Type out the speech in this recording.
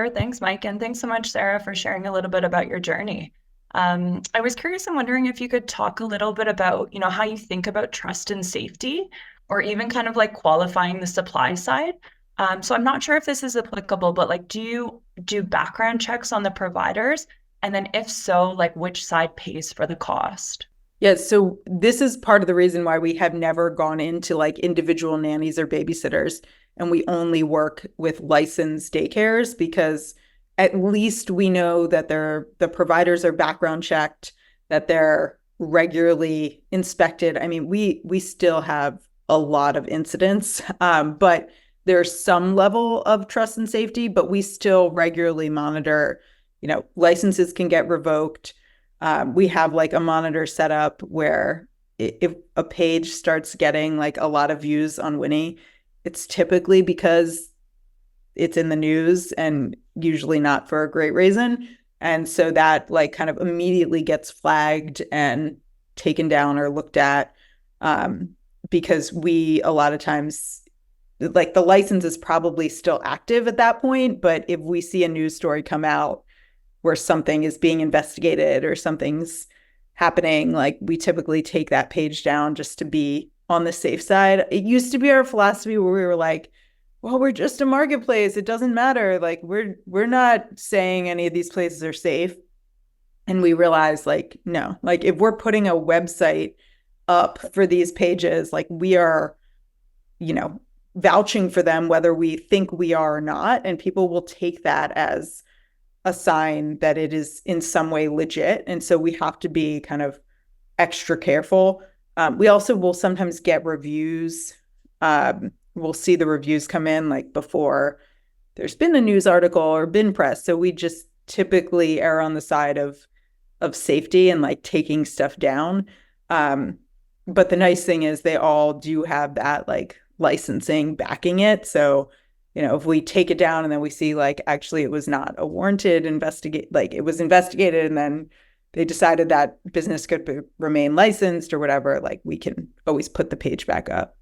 Sure. Thanks, Mike. And thanks so much, Sarah, for sharing a little bit about your journey. I was curious and wondering if you could talk a little bit about, how you think about trust and safety, or even kind of like qualifying the supply side. So I'm not sure if this is applicable, but like, do you do background checks on the providers? And then if so, like which side pays for the cost? Yeah, so this is part of the reason why we have never gone into like individual nannies or babysitters, and we only work with licensed daycares because at least we know that the providers are background checked, that they're regularly inspected. I mean, we still have a lot of incidents, but there's some level of trust and safety, but we still regularly monitor, licenses can get revoked. We have like a monitor set up where if a page starts getting like a lot of views on Winnie, it's typically because it's in the news and usually not for a great reason. And so that like kind of immediately gets flagged and taken down or looked at, because we a lot of times like the license is probably still active at that point. But if we see a news story come out where something is being investigated or something's happening, like we typically take that page down just to be on the safe side. It used to be our philosophy where we were like, well, we're just a marketplace. It doesn't matter. Like we're not saying any of these places are safe. And we realized like, no, like if we're putting a website up for these pages, like we are, vouching for them, whether we think we are or not. And people will take that as a sign that it is in some way legit. And so we have to be kind of extra careful. We also will sometimes get reviews. We'll see the reviews come in like before there's been a news article or been press. So we just typically err on the side of safety and like taking stuff down. But the nice thing is they all do have that like licensing backing it. So if we take it down and then we see like actually it was not a warranted investigate, like it was investigated and then they decided that business could remain licensed or whatever, like we can always put the page back up.